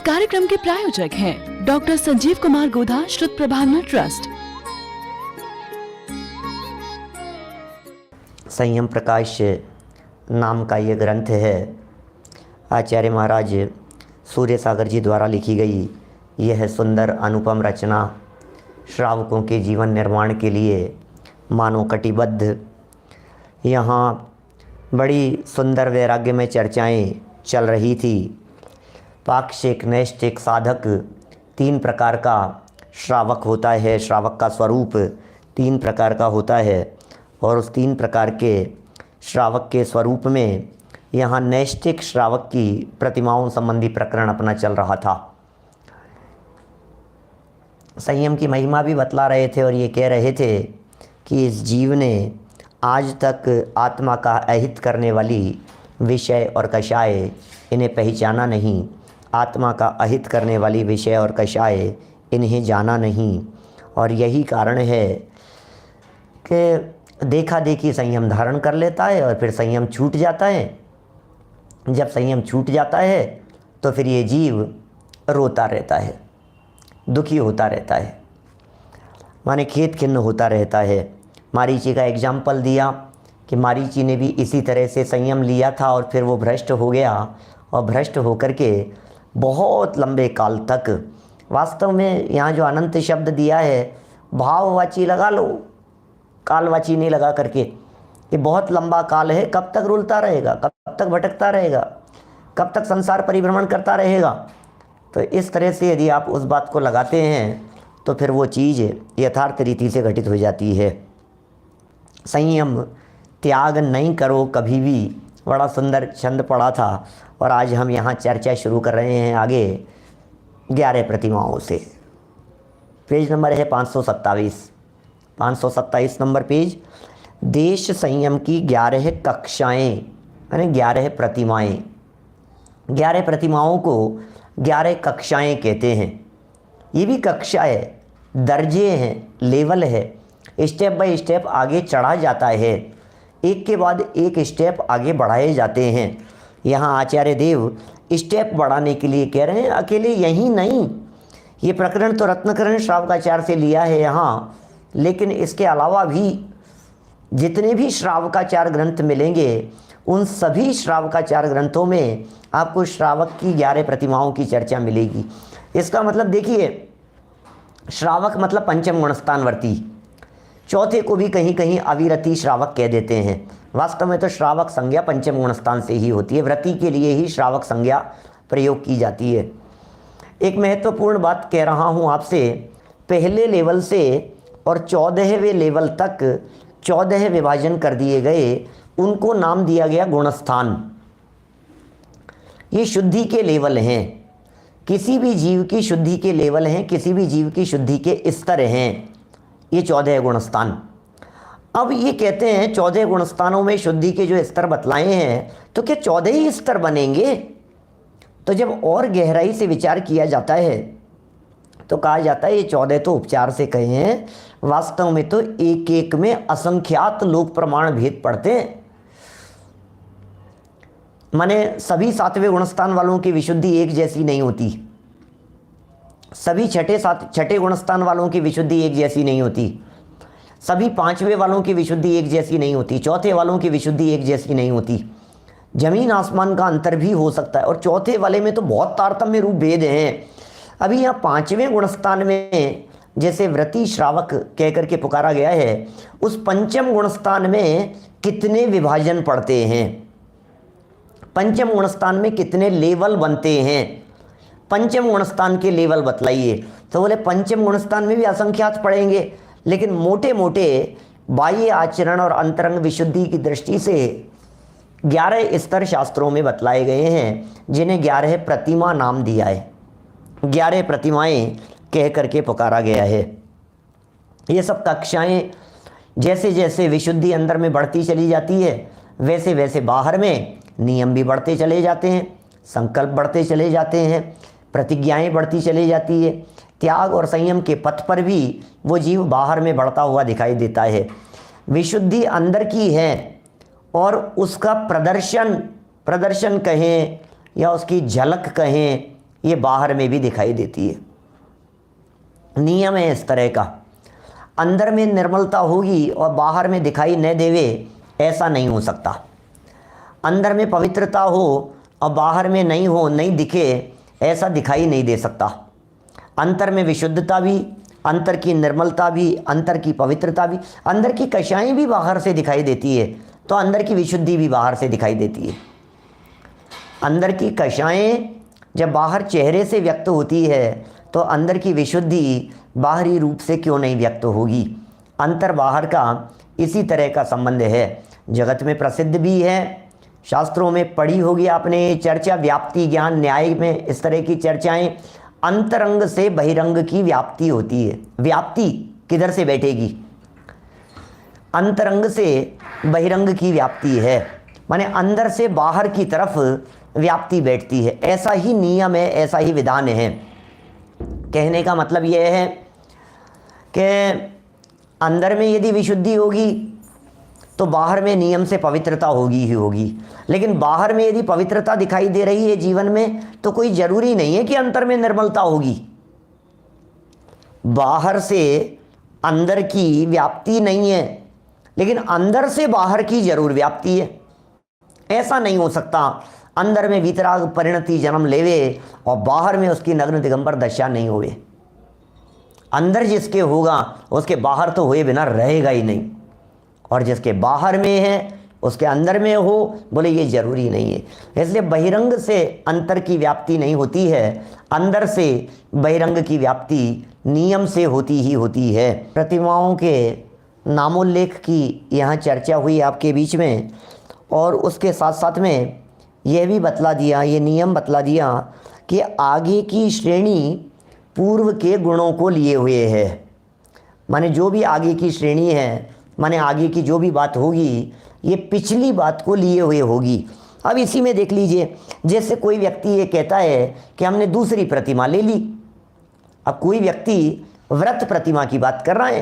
कार्यक्रम के प्रायोजक हैं डॉक्टर संजीव कुमार गोधा, श्रुत प्रभावना ट्रस्ट। संयम प्रकाश नाम का ये ग्रंथ है। आचार्य महाराज सूर्य सागर जी द्वारा लिखी गई यह सुंदर अनुपम रचना श्रावकों के जीवन निर्माण के लिए मानव कटिबद्ध। यहाँ बड़ी सुंदर वैराग्य में चर्चाएं चल रही थी। पाक्षिक, नैष्ठिक, साधक, तीन प्रकार का श्रावक होता है। श्रावक का स्वरूप तीन प्रकार का होता है और उस तीन प्रकार के श्रावक के स्वरूप में यहाँ नैष्ठिक श्रावक की प्रतिमाओं संबंधी प्रकरण अपना चल रहा था। संयम की महिमा भी बतला रहे थे और ये कह रहे थे कि इस जीव ने आज तक आत्मा का अहित करने वाली विषय और कषाय इन्हें पहचाना नहीं। आत्मा का अहित करने वाली विषय और कषाय इन्हें जाना नहीं और यही कारण है कि देखा देखी संयम धारण कर लेता है और फिर संयम छूट जाता है। जब संयम छूट जाता है तो फिर ये जीव रोता रहता है, दुखी होता रहता है, माने खेद खिन्न होता रहता है। मारीची का एग्जाम्पल दिया कि मारीची ने भी इसी तरह से संयम लिया था और फिर वो भ्रष्ट हो गया और भ्रष्ट होकर के बहुत लंबे काल तक, वास्तव में यहाँ जो अनंत शब्द दिया है भाववाची लगा लो, कालवाची नहीं लगा करके, ये बहुत लंबा काल है। कब तक रुलता रहेगा, कब तक भटकता रहेगा, कब तक संसार परिभ्रमण करता रहेगा। तो इस तरह से यदि आप उस बात को लगाते हैं तो फिर वो चीज़ यथार्थ रीति से घटित हो जाती है। संयम त्याग नहीं करो कभी भी, बड़ा सुंदर छंद पड़ा था और आज हम यहाँ चर्चा शुरू कर रहे हैं आगे 11 प्रतिमाओं से। पेज नंबर है 527 नंबर पेज। देश संयम की 11 कक्षाएँ यानी 11 प्रतिमाएँ। 11 प्रतिमाओं को 11 कक्षाएँ कहते हैं। ये भी कक्षा है, दर्जे हैं, लेवल है, स्टेप बाय स्टेप आगे चढ़ा जाता है, एक के बाद एक स्टेप आगे बढ़ाए जाते हैं। यहाँ आचार्य देव स्टेप बढ़ाने के लिए कह रहे हैं। अकेले यही नहीं, ये प्रकरण तो रत्नकरण श्रावकाचार्य से लिया है यहाँ, लेकिन इसके अलावा भी जितने भी श्रावकाचार्य ग्रंथ मिलेंगे उन सभी श्रावकाचार्य ग्रंथों में आपको श्रावक की 11 प्रतिमाओं की चर्चा मिलेगी। इसका मतलब देखिए, श्रावक मतलब पंचम गुणस्थानवर्ती, चौथे को भी कहीं कहीं अविरति श्रावक कह देते हैं। वास्तव में तो श्रावक संज्ञा पंचम गुणस्थान से ही होती है, व्रति के लिए ही श्रावक संज्ञा प्रयोग की जाती है। एक महत्वपूर्ण बात कह रहा हूँ आपसे, पहले लेवल से और 14वें लेवल तक 14 विभाजन कर दिए गए, उनको नाम दिया गया गुणस्थान। ये शुद्धि के लेवल हैं, किसी भी जीव की शुद्धि के लेवल हैं, किसी भी जीव की शुद्धि के स्तर हैं, ये 14 गुणस्थान। अब ये कहते हैं 14 गुणस्थानों में शुद्धि के जो स्तर बतलाए हैं, तो क्या 14 ही स्तर बनेंगे? तो जब और गहराई से विचार किया जाता है तो कहा जाता है ये 14 तो उपचार से कहे हैं, वास्तव में तो एक एक में असंख्यात लोक प्रमाण भेद पड़ते हैं। माने सभी 7वें गुणस्थान वालों की विशुद्धि एक जैसी नहीं होती, सभी छठे गुणस्थान वालों की विशुद्धि एक जैसी नहीं होती, सभी 5वें वालों की विशुद्धि एक जैसी नहीं होती, चौथे वालों की विशुद्धि एक जैसी नहीं होती। जमीन आसमान का अंतर भी हो सकता है और चौथे वाले में तो बहुत तारतम्य रूप भेद हैं। अभी यहाँ 5वें गुणस्थान में जैसे व्रति श्रावक कह करके पुकारा गया है, उस पंचम गुणस्थान में कितने विभाजन पड़ते हैं, पंचम गुणस्थान में कितने लेवल बनते हैं, पंचम गुणस्थान के लेवल बतलाइए। तो बोले पंचम गुणस्थान में भी असंख्यात पड़ेंगे, लेकिन मोटे मोटे बाह्य आचरण और अंतरंग विशुद्धि की दृष्टि से 11 स्तर शास्त्रों में बतलाए गए हैं, जिन्हें 11 प्रतिमा नाम दिया है, 11 प्रतिमाएं कह करके पुकारा गया है। ये सब कक्षाएं जैसे जैसे विशुद्धि अंदर में बढ़ती चली जाती है, वैसे वैसे बाहर में नियम भी बढ़ते चले जाते हैं, संकल्प बढ़ते चले जाते हैं, प्रतिज्ञाएं बढ़ती चली जाती है। त्याग और संयम के पथ पर भी वो जीव बाहर में बढ़ता हुआ दिखाई देता है। विशुद्धि अंदर की है और उसका प्रदर्शन कहें या उसकी झलक कहें ये बाहर में भी दिखाई देती है। नियम है इस तरह का, अंदर में निर्मलता होगी और बाहर में दिखाई न देवे, ऐसा नहीं हो सकता। अंदर में पवित्रता हो और बाहर में नहीं हो, नहीं दिखे, ऐसा दिखाई नहीं दे सकता। अंतर में विशुद्धता भी, अंतर की निर्मलता भी, अंतर की पवित्रता भी, अंदर की कषाएं भी बाहर से दिखाई देती है, तो अंदर की विशुद्धि भी बाहर से दिखाई देती है। अंदर की कषाएं जब बाहर चेहरे से व्यक्त होती है तो अंदर की विशुद्धि बाहरी रूप से क्यों नहीं व्यक्त होगी। अंतर बाहर का इसी तरह का संबंध है। जगत में प्रसिद्ध भी है, शास्त्रों में पढ़ी होगी आपने चर्चा, व्याप्ति ज्ञान न्याय में इस तरह की चर्चाएं। अंतरंग से बहिरंग की व्याप्ति होती है। व्याप्ति किधर से बैठेगी? अंतरंग से बहिरंग की व्याप्ति है, माने अंदर से बाहर की तरफ व्याप्ति बैठती है। ऐसा ही नियम है, ऐसा ही विधान है। कहने का मतलब यह है कि अंदर में यदि विशुद्धि होगी तो बाहर में नियम से पवित्रता होगी ही होगी, लेकिन बाहर में यदि पवित्रता दिखाई दे रही है जीवन में तो कोई जरूरी नहीं है कि अंतर में निर्मलता होगी। बाहर से अंदर की व्याप्ति नहीं है, लेकिन अंदर से बाहर की जरूर व्याप्ति है। ऐसा नहीं हो सकता अंदर में वितराग परिणति जन्म लेवे और बाहर में उसकी नग्न दिगंबर दशा नहीं होवे। अंदर जिसके होगा उसके बाहर तो हुए बिना रहेगा ही नहीं, और जिसके बाहर में है उसके अंदर में हो, बोले ये जरूरी नहीं है। इसलिए बहिरंग से अंतर की व्याप्ति नहीं होती है, अंदर से बहिरंग की व्याप्ति नियम से होती ही होती है। प्रतिमाओं के नामोल्लेख की यहाँ चर्चा हुई आपके बीच में, और उसके साथ साथ में यह भी बतला दिया, ये नियम बतला दिया कि आगे की श्रेणी पूर्व के गुणों को लिए हुए है। माने जो भी आगे की श्रेणी है, माने आगे की जो भी बात होगी ये पिछली बात को लिए हुए होगी। अब इसी में देख लीजिए, जैसे कोई व्यक्ति ये कहता है कि हमने दूसरी प्रतिमा ले ली। अब कोई व्यक्ति व्रत प्रतिमा की बात कर रहा है,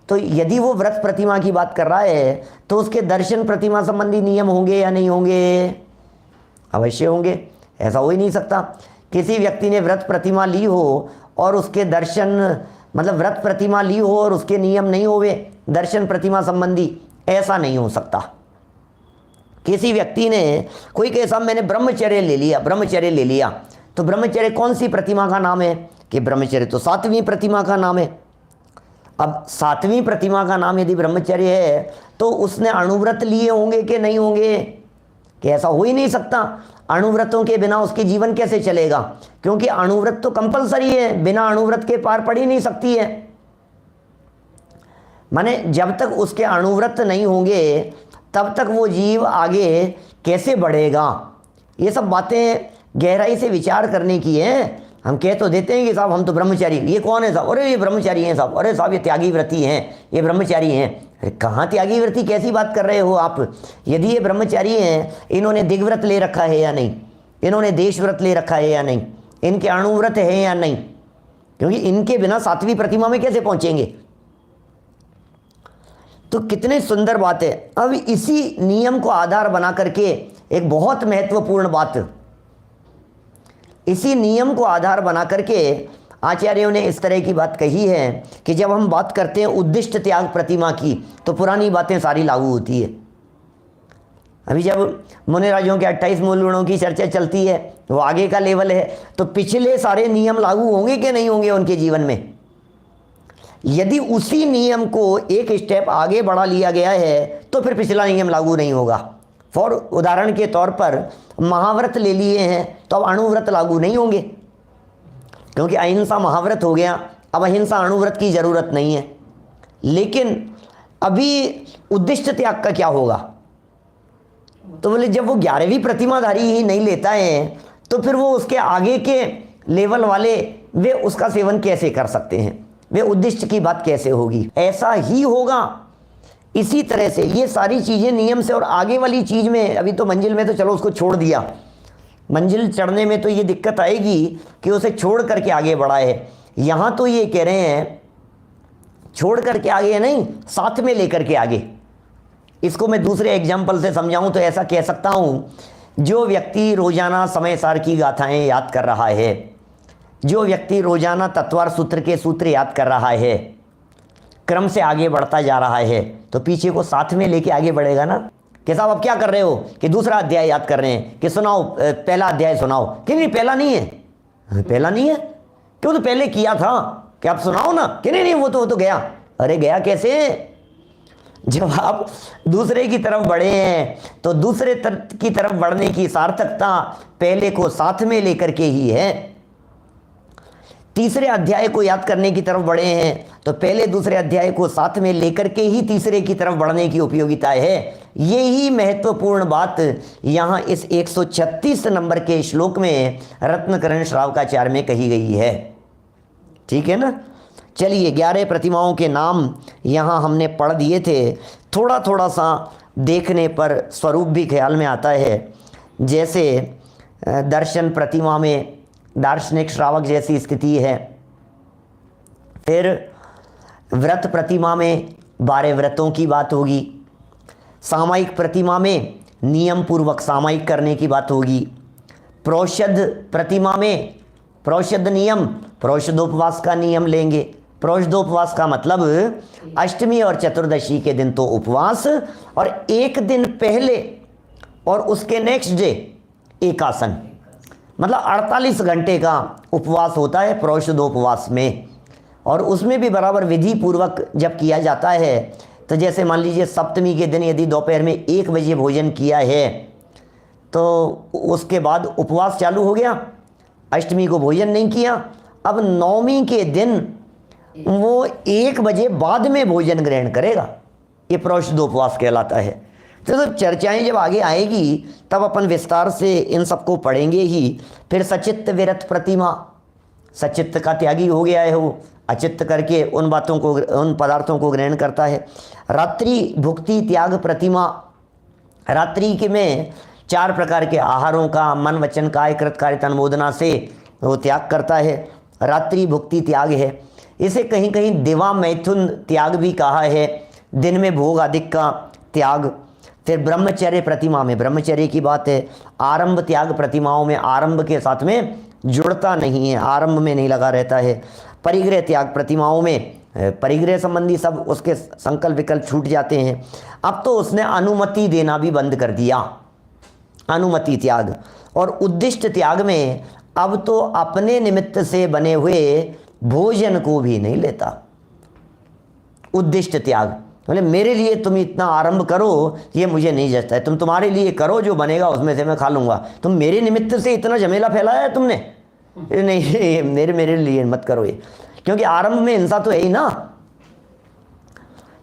तो यदि वो व्रत प्रतिमा की बात कर रहा है तो उसके दर्शन प्रतिमा संबंधी नियम होंगे या नहीं होंगे? अवश्य होंगे। ऐसा हो ही नहीं सकता किसी व्यक्ति ने व्रत प्रतिमा ली हो और उसके दर्शन, मतलब व्रत प्रतिमा ली हो और उसके नियम नहीं होवे दर्शन प्रतिमा संबंधी, ऐसा नहीं हो सकता। किसी व्यक्ति ने कोई कहे साहब मैंने ब्रह्मचर्य ले लिया, ब्रह्मचर्य ले लिया, तो ब्रह्मचर्य कौन सी प्रतिमा का नाम है? कि ब्रह्मचर्य तो 7वीं प्रतिमा का नाम है। अब 7वीं प्रतिमा का नाम यदि ब्रह्मचर्य है तो उसने अणुव्रत लिए होंगे कि नहीं होंगे? कि ऐसा हो ही नहीं सकता। अणुव्रतों के बिना उसके जीवन कैसे चलेगा? क्योंकि अणुव्रत तो कंपलसरी है, बिना अणुव्रत के पार पड़ ही नहीं सकती है। माने जब तक उसके अणुव्रत नहीं होंगे तब तक वो जीव आगे कैसे बढ़ेगा? ये सब बातें गहराई से विचार करने की है। हम कह तो देते हैं कि साहब हम तो ब्रह्मचारी, ये कौन है साहब? अरे ये ब्रह्मचारी हैं साहब, अरे साहब ये त्यागी व्रती हैं, ये ब्रह्मचारी हैं। अरे कहाँ त्यागी व्रती, कैसी बात कर रहे हो आप? यदि ये ब्रह्मचारी हैं, इन्होंने दिग्व्रत ले रखा है या नहीं? इन्होंने देश व्रत ले रखा है या नहीं? इनके अणुव्रत है या नहीं? क्योंकि इनके बिना 7वीं प्रतिमा में कैसे पहुंचेंगे? तो कितने सुंदर बात है। अब इसी नियम को आधार बना करके एक बहुत महत्वपूर्ण बात, इसी नियम को आधार बना करके आचार्यों ने इस तरह की बात कही है कि जब हम बात करते हैं उद्दिष्ट त्याग प्रतिमा की तो पुरानी बातें सारी लागू होती है। अभी जब मुनिराजों के 28 मूल गुणों की चर्चा चलती है, वो आगे का लेवल है, तो पिछले सारे नियम लागू होंगे कि नहीं होंगे उनके जीवन में? यदि उसी नियम को एक स्टेप आगे बढ़ा लिया गया है तो फिर पिछला नियम लागू नहीं होगा। फॉर उदाहरण के तौर पर महाव्रत ले लिए हैं तो अब अणुव्रत लागू नहीं होंगे, क्योंकि अहिंसा महाव्रत हो गया, अब अहिंसा अणुव्रत की जरूरत नहीं है। लेकिन अभी उद्दिष्ट त्याग का क्या होगा? तो बोले जब वो 11वीं प्रतिमाधारी ही नहीं लेता है तो फिर वो उसके आगे के लेवल वाले वे उसका सेवन कैसे कर सकते हैं? वे उद्दिष्ट की बात कैसे होगी? ऐसा ही होगा। इसी तरह से ये सारी चीज़ें नियम से, और आगे वाली चीज़ में अभी तो मंजिल में तो चलो उसको छोड़ दिया, मंजिल चढ़ने में तो ये दिक्कत आएगी कि उसे छोड़ करके आगे बढ़ा है। यहाँ तो ये कह रहे हैं छोड़ करके आगे नहीं, साथ में लेकर के आगे। इसको मैं दूसरे एग्जाम्पल से समझाऊं तो ऐसा कह सकता हूँ जो व्यक्ति रोजाना समय सार की गाथाएं याद कर रहा है, जो व्यक्ति रोजाना तत्वार सूत्र के सूत्र याद कर रहा है, क्रम से आगे बढ़ता जा रहा है, तो पीछे को साथ में लेके आगे बढ़ेगा ना। कि साहब अब क्या कर रहे हो, कि दूसरा अध्याय याद कर रहे हैं, कि सुनाओ पहला अध्याय सुनाओ, कि नहीं पहला नहीं है, पहला नहीं है, क्यों, तो पहले किया था, कि आप सुनाओ ना, कि नहीं नहीं वो तो गया। अरे गया कैसे, जब आप दूसरे की तरफ बढ़े हैं तो दूसरे की तरफ बढ़ने की सार्थकता पहले को साथ में लेकर के ही है। तीसरे अध्याय को याद करने की तरफ बढ़े हैं तो पहले दूसरे अध्याय को साथ में लेकर के ही तीसरे की तरफ बढ़ने की उपयोगिता है। यही महत्वपूर्ण बात यहाँ इस 136 नंबर के श्लोक में रत्नकरण श्रावकाचार्य में कही गई है। ठीक है ना। चलिए 11 प्रतिमाओं के नाम यहाँ हमने पढ़ दिए थे। थोड़ा थोड़ा सा देखने पर स्वरूप भी ख्याल में आता है। जैसे दर्शन प्रतिमा में दार्शनिक श्रावक जैसी स्थिति है। फिर व्रत प्रतिमा में 12 व्रतों की बात होगी। सामायिक प्रतिमा में नियम पूर्वक सामायिक करने की बात होगी। प्रोषद प्रतिमा में प्रोषद नियम, प्रोषदोपवास का नियम लेंगे। प्रोषदोपवास का मतलब अष्टमी और चतुर्दशी के दिन तो उपवास, और एक दिन पहले और उसके नेक्स्ट डे एकासन, मतलब 48 घंटे का उपवास होता है प्रोषदोपवास में। और उसमें भी बराबर विधि पूर्वक जब किया जाता है, तो जैसे मान लीजिए सप्तमी के दिन यदि दोपहर में 1 बजे भोजन किया है तो उसके बाद उपवास चालू हो गया, अष्टमी को भोजन नहीं किया। अब नवमी के दिन वो 1 बजे बाद में भोजन ग्रहण करेगा, ये प्रोषदोपवास कहलाता है। तो चर्चाएं जब आगे आएगी तब अपन विस्तार से इन सबको पढ़ेंगे ही। फिर सचित्त विरत प्रतिमा, सचित्त का त्यागी हो गया है, वो अचित्त करके उन बातों को, उन पदार्थों को ग्रहण करता है। रात्रि भुक्ति त्याग प्रतिमा, रात्रि के में 4 प्रकार के आहारों का मन वचन काय कृत कार्य अनुमोदना से वो त्याग करता है, रात्रि भुक्ति त्याग है। इसे कहीं कहीं दिवा मैथुन त्याग भी कहा है, दिन में भोग आदि का त्याग। फिर ब्रह्मचर्य प्रतिमा में ब्रह्मचर्य की बात है। आरंभ त्याग प्रतिमाओं में आरंभ के साथ में जुड़ता नहीं है, आरंभ में नहीं लगा रहता है। परिग्रह त्याग प्रतिमाओं में परिग्रह संबंधी सब उसके संकल्प विकल्प छूट जाते हैं। अब तो उसने अनुमति देना भी बंद कर दिया, अनुमति त्याग। और उद्दिष्ट त्याग में अब तो अपने निमित्त से बने हुए भोजन को भी नहीं लेता। उद्दिष्ट त्याग बोले मेरे लिए तुम इतना आरंभ करो, ये मुझे नहीं जचता है, तुम तुम्हारे लिए करो, जो बनेगा उसमें से मैं खा लूँगा। तुम मेरे निमित्त से इतना झमेला फैलाया है तुमने, नहीं मेरे लिए मत करो ये, क्योंकि आरंभ में हिंसा तो है ही ना।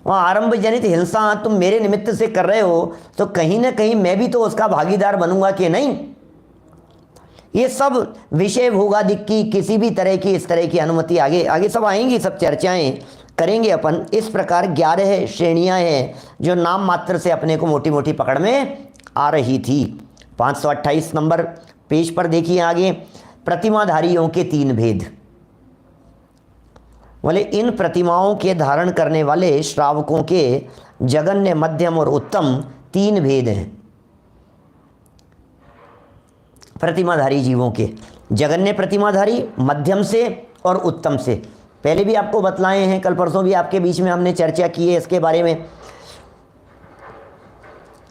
वहाँ आरंभ जनित हिंसा तुम मेरे निमित्त से कर रहे हो, तो कहीं ना कहीं मैं भी तो उसका भागीदार बनूंगा कि नहीं। ये सब विषय भोगादिक की किसी भी तरह की इस तरह की अनुमति आगे आगे सब आएंगी, सब चर्चाएं करेंगे अपन। इस प्रकार 11 श्रेणियां हैं जो नाम मात्र से अपने को मोटी मोटी पकड़ में आ रही थी। 528 नंबर पेज पर देखिए आगे, प्रतिमाधारियों के 3 भेद। बोले इन प्रतिमाओं के धारण करने वाले श्रावकों के जगन्य, मध्यम और उत्तम 3 भेद हैं। प्रतिमाधारी जीवों के जगन्य प्रतिमाधारी, मध्यम से और उत्तम से। पहले भी आपको बतलाए हैं, कल परसों भी आपके बीच में हमने चर्चा की है इसके बारे में।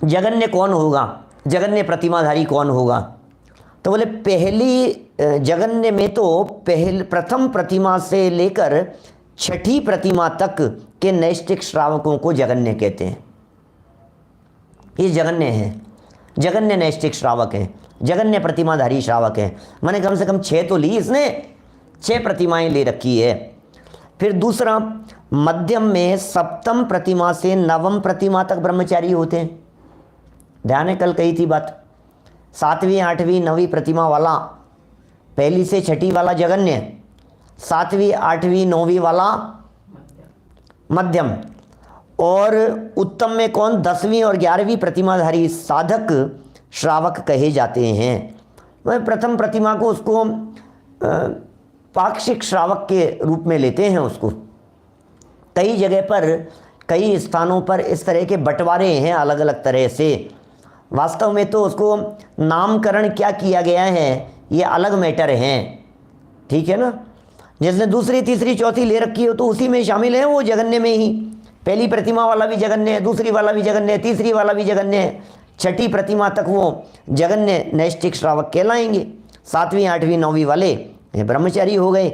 जगन्य कौन होगा, जगन्य प्रतिमाधारी कौन होगा, तो बोले पहली जगन्य में तो प्रथम प्रतिमा से लेकर 6ठी प्रतिमा तक के नैष्टिक श्रावकों को जगन्य कहते हैं। ये जगन्य हैं, जगन्य नैष्टिक श्रावक हैं, जगन्य प्रतिमाधारी श्रावक हैं। मैंने कम से कम 6 तो ली इसने, 6 प्रतिमाएं ले रखी है। फिर दूसरा, मध्यम में सप्तम प्रतिमा से नवम प्रतिमा तक ब्रह्मचारी होते हैं। ध्यान है कल कही थी बात, 7वीं 8वीं 9वीं प्रतिमा वाला, पहली से 6ठी वाला जगन्य, 7वीं 8वीं 9वीं वाला मध्यम, और उत्तम में कौन, 10वीं और 11वीं प्रतिमाधारी साधक श्रावक कहे जाते हैं। वह प्रथम प्रतिमा को उसको पाक्षिक श्रावक के रूप में लेते हैं उसको। कई जगह पर, कई स्थानों पर इस तरह के बंटवारे हैं अलग अलग तरह से। वास्तव में तो उसको नामकरण क्या किया गया है ये अलग मैटर है, ठीक है ना। जिसने दूसरी तीसरी चौथी ले रखी हो तो उसी में शामिल है वो जगन्य में ही। पहली प्रतिमा वाला भी जगन्य है, दूसरी वाला भी जगन्य है, तीसरी वाला भी जगन्य है, छठी प्रतिमा तक वो जगन्य नैष्ठिक श्रावक कहलाएंगे। सातवीं आठवीं नौवीं वाले ये ब्रह्मचारी हो गए,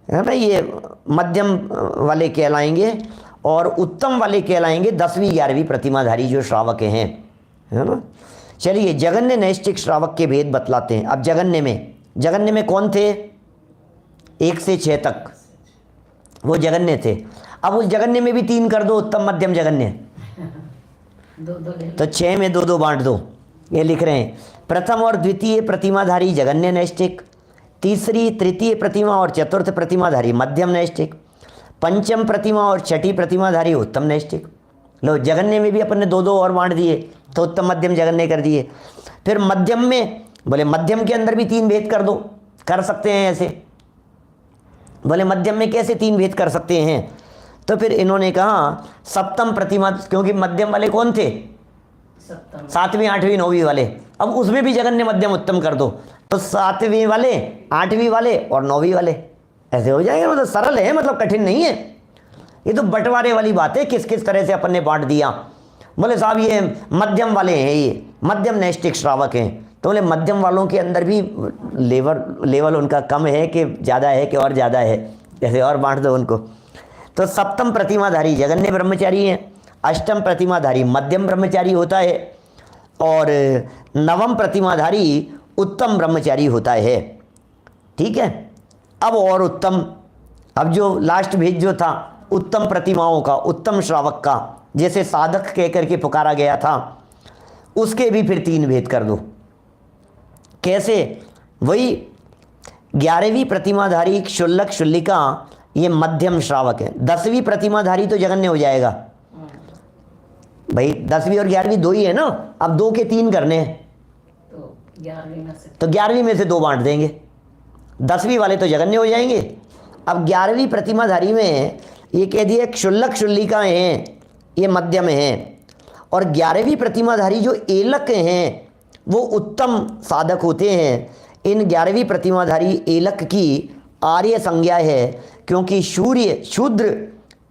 है ना, ये मध्यम वाले कहलाएंगे और उत्तम वाले कहलाएंगे 10वीं 11वीं प्रतिमाधारी जो श्रावक हैं, है ना। चलिए जगन्य नैष्ठिक श्रावक के भेद बतलाते हैं। अब जगन्य में कौन थे? 1 से 6 तक वो जगन्य थे। अब उस जगन्य में भी 3 कर दो, उत्तम मध्यम जगन्य, तो 6 में 2 2 बांट दो। ये लिख रहे हैं प्रथम और द्वितीय प्रतिमाधारी जगन्य नैष्ठिक, तीसरी तृतीय प्रतिमा और चतुर्थ प्रतिमाधारी मध्यम नैष्ठिक, पंचम प्रतिमा और छठी प्रतिमाधारी उत्तम नैष्ठिक। लो जगन्य में भी अपन ने 2 2 और बांट दिए तो उत्तम मध्यम जगन्य कर दिए। फिर मध्यम में बोले मध्यम के अंदर भी 3 भेद कर दो, कर सकते हैं ऐसे। बोले मध्यम में कैसे 3 भेद कर सकते हैं? तो फिर इन्होंने कहा सप्तम प्रतिमा, क्योंकि मध्यम वाले कौन थे? 7वीं 8वीं 9वीं वाले। अब उसमें भी जगन्य मध्यम उत्तम कर दो तो 7वीं वाले 8वीं वाले और 9वीं वाले, ऐसे हो जाएगा। मतलब सरल है, मतलब कठिन नहीं है। ये तो बंटवारे वाली बात है, किस किस तरह से अपन ने बांट दिया। बोले साहब ये मध्यम वाले हैं, ये मध्यम नैष्ठिक श्रावक हैं, तो बोले मध्यम वालों के अंदर भी लेवल उनका कम है कि ज़्यादा है कि और ज़्यादा है, जैसे और बांट दो उनको। तो सप्तम प्रतिमाधारी जगन्य ब्रह्मचारी हैं, अष्टम प्रतिमाधारी मध्यम ब्रह्मचारी होता है और नवम प्रतिमाधारी उत्तम ब्रह्मचारी होता है, ठीक है। अब और उत्तम, अब जो लास्ट भेद जो था उत्तम प्रतिमाओं का, उत्तम श्रावक का, जैसे साधक कह करके पुकारा गया था, उसके भी फिर 3 भेद कर दो। कैसे? वही 11वीं प्रतिमाधारी क्षुल्लक क्षुल्लिका ये मध्यम श्रावक है, 10वीं प्रतिमाधारी तो जगन्य हो जाएगा भाई। 10वीं और 11वीं 2 ही है ना, अब 2 के 3 करने हैं तो 11वीं में से 2 बांट देंगे, 10वीं वाले तो जगन्य हो जाएंगे। अब 11वीं प्रतिमाधारी में ये कह दिया क्षुल्लक क्षुल्लिका हैं ये मध्यम हैं, और 11वीं प्रतिमाधारी जो एलक हैं वो उत्तम साधक होते हैं। इन 11वीं प्रतिमाधारी एलक की आर्य संज्ञा है, क्योंकि शूद्र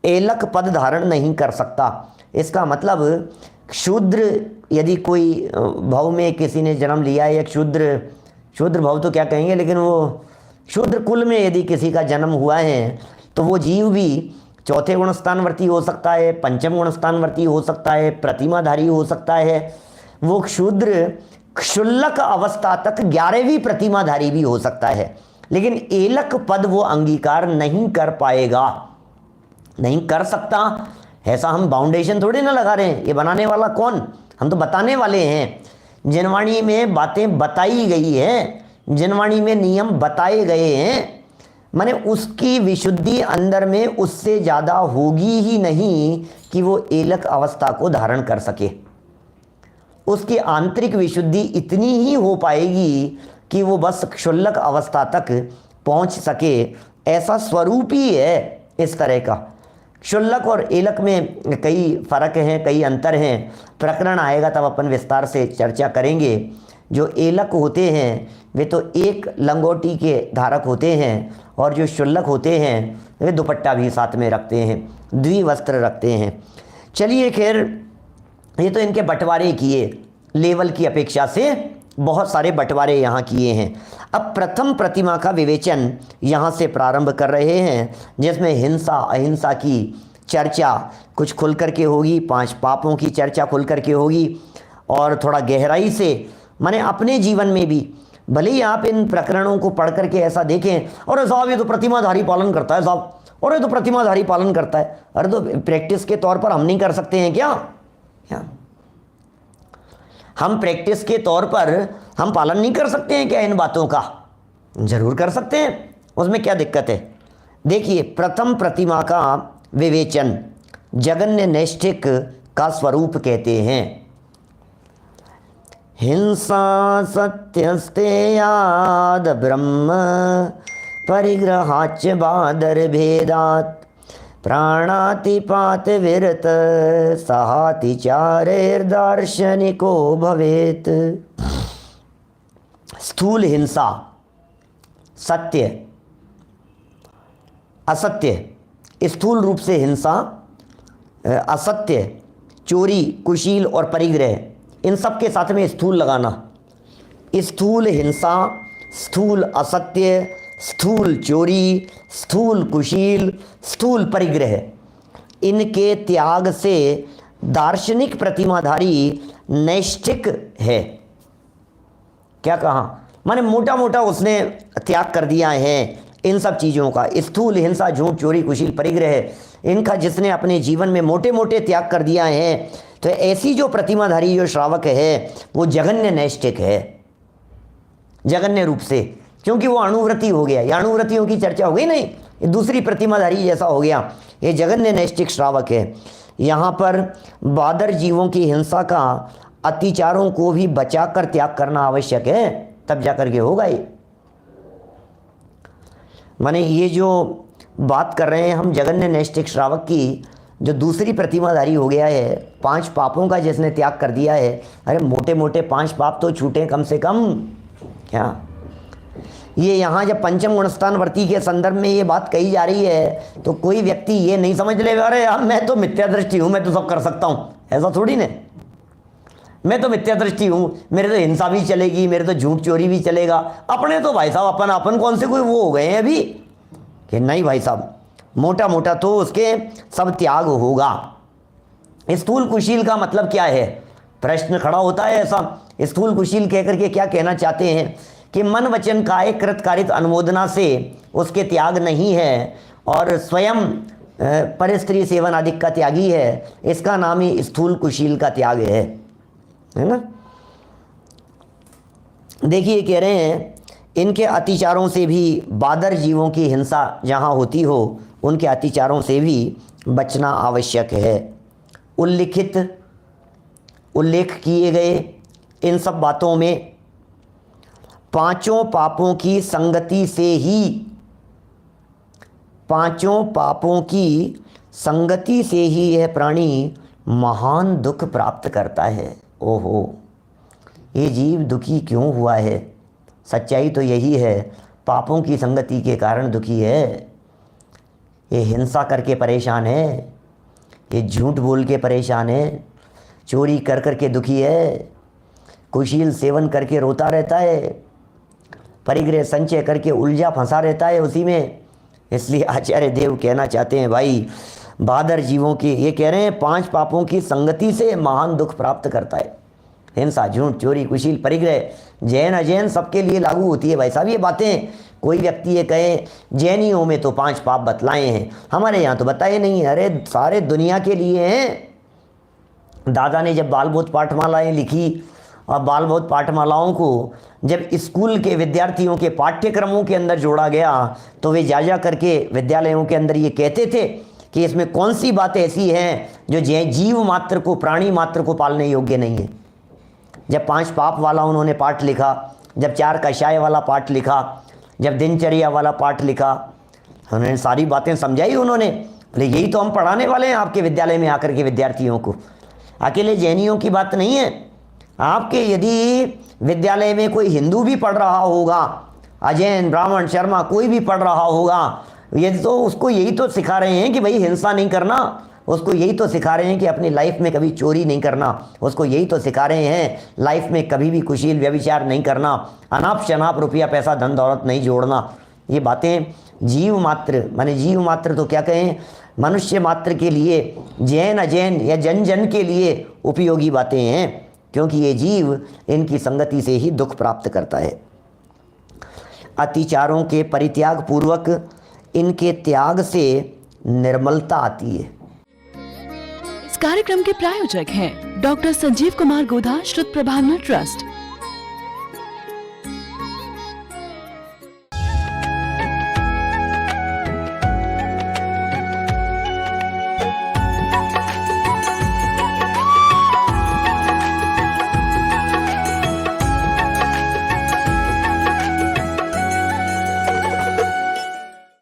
एलक पद धारण नहीं कर सकता। इसका मतलब शूद्र यदि कोई भाव में किसी ने जन्म लिया है, एक शूद्र भाव तो क्या कहेंगे, लेकिन वो शूद्र कुल में यदि किसी का जन्म हुआ है तो वो जीव भी चौथे गुणस्थानवर्ती हो सकता है, पंचम गुणस्थानवर्ती हो सकता है, प्रतिमाधारी हो सकता है। वो शूद्र क्षुल्लक अवस्था तक 11वीं प्रतिमाधारी भी हो सकता है, लेकिन एलक पद वो अंगीकार नहीं कर पाएगा, नहीं कर सकता। ऐसा हम बाउंडेशन थोड़ी ना लगा रहे हैं, ये बनाने वाला कौन? हम तो बताने वाले हैं। जिनवाणी में बातें बताई गई हैं, जिनवाणी में नियम बताए गए हैं, माने उसकी विशुद्धि अंदर में उससे ज़्यादा होगी ही नहीं कि वो एलक अवस्था को धारण कर सके। उसकी आंतरिक विशुद्धि इतनी ही हो पाएगी कि वो बस क्षुल्लक अवस्था तक पहुंच सके, ऐसा स्वरूप ही है इस तरह का। क्षुल्लक और एलक में कई फर्क हैं, कई अंतर हैं। प्रकरण आएगा तब अपन विस्तार से चर्चा करेंगे। जो एलक होते हैं वे तो एक लंगोटी के धारक होते हैं, और जो क्षुल्लक होते हैं वे दुपट्टा भी साथ में रखते हैं, द्विवस्त्र रखते हैं। चलिए खैर, ये तो इनके बंटवारे किए, लेवल की अपेक्षा से बहुत सारे बंटवारे यहाँ किए हैं। अब प्रथम प्रतिमा का विवेचन यहाँ से प्रारंभ कर रहे हैं, जिसमें हिंसा अहिंसा की चर्चा कुछ खुल करके होगी, 5 पापों की चर्चा खुल करके होगी, और थोड़ा गहराई से माने अपने जीवन में भी भले ही आप इन प्रकरणों को पढ़ करके ऐसा देखें, और साहब ये तो प्रतिमाधारी पालन करता है साहब, और ये तो प्रतिमाधारी पालन करता है। अरे तो प्रैक्टिस के तौर पर हम नहीं कर सकते हैं क्या? हम प्रैक्टिस के तौर पर हम पालन नहीं कर सकते हैं क्या इन बातों का? जरूर कर सकते हैं, उसमें क्या दिक्कत है? देखिए, प्रथम प्रतिमा का विवेचन जगन्य नैष्ठिक का स्वरूप कहते हैं। हिंसा सत्यस्ते याद ब्रह्म परिग्रहाच बादर भेदात प्राणातिपात विरत सहातिचारैर्दार्शनिको भवेत्। स्थूल हिंसा, सत्य असत्य, स्थूल रूप से हिंसा, असत्य, चोरी, कुशील और परिग्रह, इन सब के साथ में स्थूल लगाना। स्थूल हिंसा, स्थूल असत्य, स्थूल चोरी, स्थूल कुशील, स्थूल परिग्रह, इनके त्याग से दार्शनिक प्रतिमाधारी नैष्ठिक है। क्या कहा? माने मोटा मोटा उसने त्याग कर दिया है इन सब चीज़ों का। स्थूल हिंसा, झूठ, चोरी, कुशील, परिग्रह, इनका जिसने अपने जीवन में मोटे मोटे त्याग कर दिया है, तो ऐसी जो प्रतिमाधारी जो श्रावक है वो जघन्य नैष्ठिक है, जघन्य रूप से, क्योंकि वो अणुव्रती हो गया। ये अणुव्रतियों की चर्चा हो गई नहीं, ये दूसरी प्रतिमाधारी जैसा हो गया, ये जघन्य नैष्ठिक श्रावक है। यहाँ पर बादर जीवों की हिंसा का, अतिचारों को भी बचाकर त्याग करना आवश्यक है, तब जाकर के होगा ये। माने ये जो बात कर रहे हैं हम जघन्य नैष्ठिक श्रावक की, जो दूसरी प्रतिमाधारी हो गया है, 5 पापों का जिसने त्याग कर दिया है। अरे मोटे मोटे 5 पाप तो छूटे कम से कम। क्या ये यहाँ जब पंचम गुणस्थान वर्ती के संदर्भ में ये बात कही जा रही है, तो कोई व्यक्ति ये नहीं समझ लेगा अरे यार मैं तो मिथ्या दृष्टि हूँ, मैं तो सब कर सकता हूँ। ऐसा थोड़ी ना, मैं तो मिथ्या दृष्टि हूँ, मेरे तो हिंसा भी चलेगी, मेरे तो झूठ चोरी भी चलेगा। अपने तो भाई साहब अपन कौन से कोई वो हो गए हैं अभी कि नहीं भाई साहब, मोटा मोटा तो उसके सब त्याग होगा। स्थूल कुशील का मतलब क्या है? प्रश्न खड़ा होता है ऐसा। स्थूल कुशील कहकर के क्या कहना चाहते हैं कि मन वचन काय कृत कारित अनुमोदना से उसके त्याग नहीं है और स्वयं परस्त्री सेवन आदि का त्यागी है। इसका नाम ही स्थूल कुशील का त्याग है ना। देखिए कह रहे हैं इनके अतिचारों से भी, बादर जीवों की हिंसा जहाँ होती हो उनके अतिचारों से भी बचना आवश्यक है। उल्लेख किए गए इन सब बातों में 5 पापों की संगति से ही, 5 पापों की संगति से ही यह प्राणी महान दुख प्राप्त करता है। ओहो, ये जीव दुखी क्यों हुआ है? सच्चाई तो यही है, पापों की संगति के कारण दुखी है। ये हिंसा करके परेशान है, ये झूठ बोल के परेशान है, चोरी कर कर के दुखी है, कुशील सेवन करके रोता रहता है, परिग्रह संचय करके उलझा फंसा रहता है उसी में। इसलिए आचार्य देव कहना चाहते हैं भाई, बादर जीवों की, ये कह रहे हैं 5 पापों की संगति से महान दुख प्राप्त करता है। हिंसा, झूठ, चोरी, कुशील, परिग्रह, जैन अजैन सबके लिए लागू होती है भाई साहब ये बातें। कोई व्यक्ति ये कहे जैनियों में तो 5 पाप बतलाए हैं, हमारे यहाँ तो बताए नहीं। अरे सारे दुनिया के लिए हैं। दादा ने जब बालबोध पाठमालाएँ लिखी और बालबोध पाठमालाओं को जब स्कूल के विद्यार्थियों के पाठ्यक्रमों के अंदर जोड़ा गया, तो वे जा करके विद्यालयों के अंदर ये कहते थे कि इसमें कौन सी बात ऐसी हैं जो जीव मात्र को, प्राणी मात्र को पालने योग्य नहीं है। जब 5 पाप वाला उन्होंने पाठ लिखा, जब 4 कषाय वाला पाठ लिखा, जब दिनचर्या वाला पाठ लिखा, उन्होंने सारी बातें समझाई। उन्होंने बोले यही तो हम पढ़ाने वाले हैं आपके विद्यालय में आकर के विद्यार्थियों को। अकेले जैनियों की बात नहीं है, आपके यदि विद्यालय में कोई हिंदू भी पढ़ रहा होगा, अजैन, ब्राह्मण, शर्मा कोई भी पढ़ रहा होगा, ये तो उसको यही तो सिखा रहे हैं कि भाई हिंसा नहीं करना, उसको यही तो सिखा रहे हैं कि अपनी लाइफ में कभी चोरी नहीं करना, उसको यही तो सिखा रहे हैं लाइफ में कभी भी कुशील व्यभिचार नहीं करना, अनाप शनाप रुपया पैसा धन दौलत नहीं जोड़ना। ये बातें जीव मात्र, माने जीव मात्र तो क्या कहें, मनुष्य मात्र के लिए, जैन अजैन या जन जन के लिए उपयोगी बातें हैं, क्योंकि ये जीव इनकी संगति से ही दुख प्राप्त करता है। अतिचारों के परित्याग पूर्वक इनके त्याग से निर्मलता आती है। इस कार्यक्रम के प्रायोजक हैं डॉक्टर संजीव कुमार गोधा, श्रुत प्रभावना ट्रस्ट।